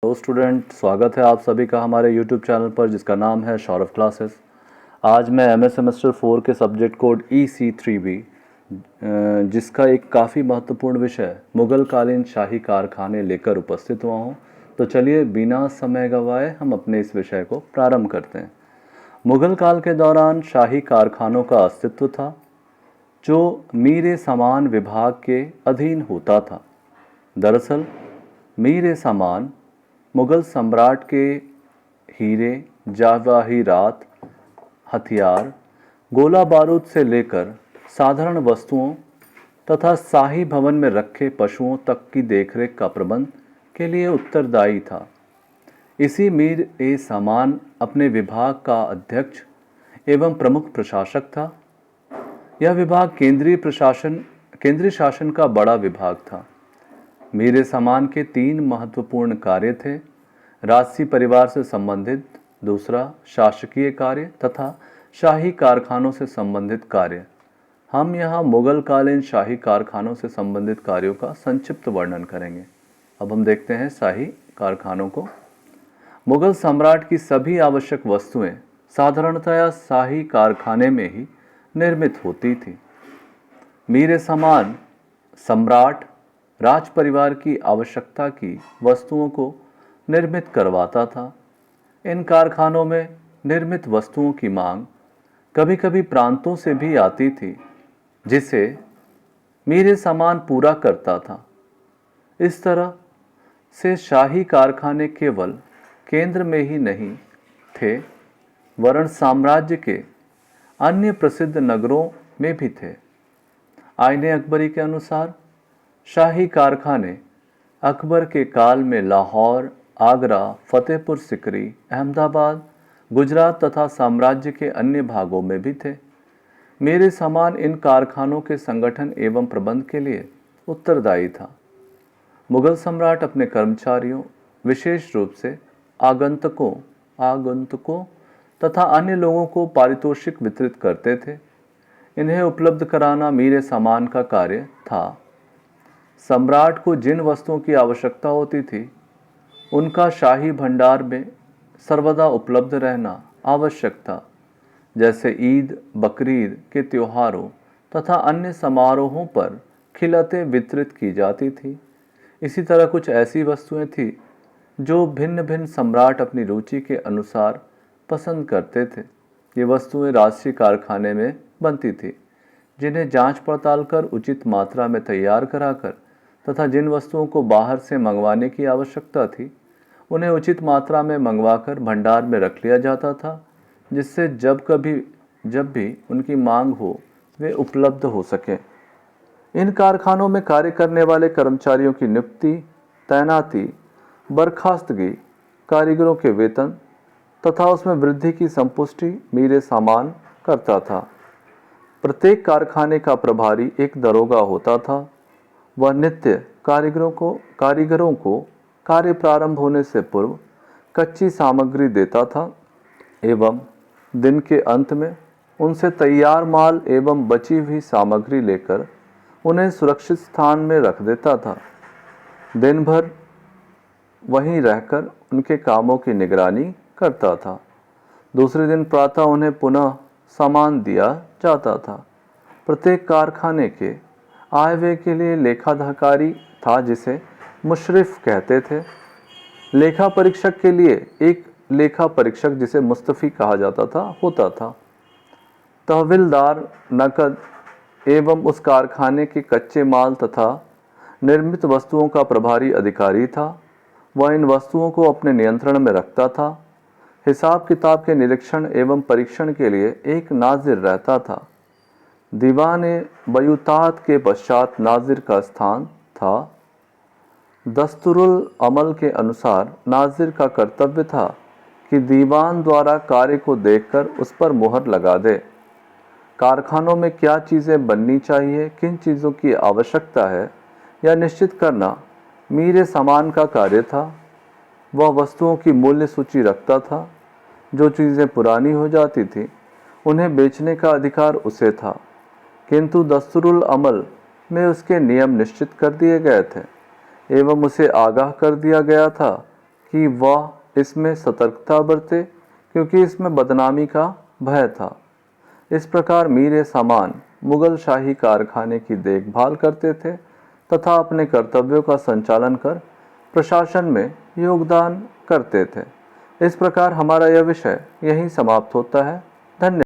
Hello student, स्वागत है आप सभी का हमारे यूट्यूब चैनल पर जिसका नाम है सौरभ क्लासेस। आज मैं एमए सेमेस्टर 4 के सब्जेक्ट कोड EC3B जिसका एक काफ़ी महत्वपूर्ण विषय मुग़ल कालीन शाही कारखाने लेकर उपस्थित हुआ हूँ। तो चलिए बिना समय गंवाए हम अपने इस विषय को प्रारंभ करते हैं। मुग़ल काल के दौरान शाही कारखानों का अस्तित्व था जो मीर सामान विभाग के अधीन होता था। दरअसल मीर सामान मुग़ल सम्राट के हीरे, जवाहिरात, हथियार, गोला बारूद से लेकर साधारण वस्तुओं तथा शाही भवन में रखे पशुओं तक की देखरेख का प्रबंध के लिए उत्तरदायी था। इसी मीर-ए-सामान अपने विभाग का अध्यक्ष एवं प्रमुख प्रशासक था। यह विभाग केंद्रीय शासन का बड़ा विभाग था। मीर-ए-सामान के 3 महत्वपूर्ण कार्य थे: राजसी परिवार से संबंधित, दूसरा शासकीय कार्य तथा शाही कारखानों से संबंधित कार्य। हम यहाँ मुग़ल कालीन शाही कारखानों से संबंधित कार्यों का संक्षिप्त वर्णन करेंगे। अब हम देखते हैं शाही कारखानों को। मुग़ल सम्राट की सभी आवश्यक वस्तुएं साधारणतया शाही कारखाने में ही निर्मित होती थी। मीर-ए-सामान सम्राट राज परिवार की आवश्यकता की वस्तुओं को निर्मित करवाता था। इन कारखानों में निर्मित वस्तुओं की मांग कभी कभी प्रांतों से भी आती थी, जिसे मीर-ए-सामान पूरा करता था। इस तरह से शाही कारखाने केवल केंद्र में ही नहीं थे, वरन साम्राज्य के अन्य प्रसिद्ध नगरों में भी थे। आईने अकबरी के अनुसार शाही कारखाने अकबर के काल में लाहौर, आगरा, फतेहपुर सिकरी, अहमदाबाद, गुजरात तथा साम्राज्य के अन्य भागों में भी थे। मीर-ए-सामान इन कारखानों के संगठन एवं प्रबंध के लिए उत्तरदायी था। मुग़ल सम्राट अपने कर्मचारियों, विशेष रूप से आगंतुकों तथा अन्य लोगों को पारितोषिक वितरित करते थे। इन्हें उपलब्ध कराना मीर-ए-सामान का कार्य था। सम्राट को जिन वस्तुओं की आवश्यकता होती थी, उनका शाही भंडार में सर्वदा उपलब्ध रहना आवश्यक था। जैसे ईद, बकरीद के त्योहारों तथा अन्य समारोहों पर खिलतें वितरित की जाती थी। इसी तरह कुछ ऐसी वस्तुएं थी जो भिन्न भिन्न सम्राट अपनी रुचि के अनुसार पसंद करते थे। ये वस्तुएं राजसी कारखाने में बनती थी, जिन्हें जांच पड़ताल कर उचित मात्रा में तैयार कराकर तथा जिन वस्तुओं को बाहर से मंगवाने की आवश्यकता थी, उन्हें उचित मात्रा में मंगवाकर भंडार में रख लिया जाता था, जिससे जब भी उनकी मांग हो वे उपलब्ध हो सकें। इन कारखानों में कार्य करने वाले कर्मचारियों की नियुक्ति, तैनाती, बर्खास्तगी, कारीगरों के वेतन तथा उसमें वृद्धि की संपुष्टि मीर-ए-सामान करता था। प्रत्येक कारखाने का प्रभारी एक दरोगा होता था। वह नित्य कारीगरों को कार्य प्रारंभ होने से पूर्व कच्ची सामग्री देता था एवं दिन के अंत में उनसे तैयार माल एवं बची हुई सामग्री लेकर उन्हें सुरक्षित स्थान में रख देता था। दिन भर वहीं रहकर उनके कामों की निगरानी करता था। दूसरे दिन प्रातः उन्हें पुनः सामान दिया जाता था। प्रत्येक कारखाने के आय व्यय के लिए लेखाधिकारी था, जिसे मुशर्रिफ कहते थे। लेखा परीक्षक के लिए एक लेखा परीक्षक, जिसे मुस्तफी कहा जाता था, होता था। तहवीलदार नकद एवं उस कारखाने के कच्चे माल तथा निर्मित वस्तुओं का प्रभारी अधिकारी था। वह इन वस्तुओं को अपने नियंत्रण में रखता था। हिसाब किताब के निरीक्षण एवं परीक्षण के लिए एक नाजिर रहता था। दीवान-ए-बयूतात के पश्चात नाजिर का स्थान था। दस्तूरुल अमल के अनुसार नाजिर का कर्तव्य था कि दीवान द्वारा कार्य को देखकर उस पर मुहर लगा दे। कारखानों में क्या चीज़ें बननी चाहिए, किन चीज़ों की आवश्यकता है, यह निश्चित करना मीर-ए-सामान का कार्य था। वह वस्तुओं की मूल्य सूची रखता था। जो चीज़ें पुरानी हो जाती थीं, उन्हें बेचने का अधिकार उसे था, किंतु दस्तूरुल अमल में उसके नियम निश्चित कर दिए गए थे एवं उसे आगाह कर दिया गया था कि वह इसमें सतर्कता बरते, क्योंकि इसमें बदनामी का भय था। इस प्रकार मीर सामान मुगल शाही कारखाने की देखभाल करते थे तथा अपने कर्तव्यों का संचालन कर प्रशासन में योगदान करते थे। इस प्रकार हमारा यह विषय यहीं समाप्त होता है। धन्यवाद।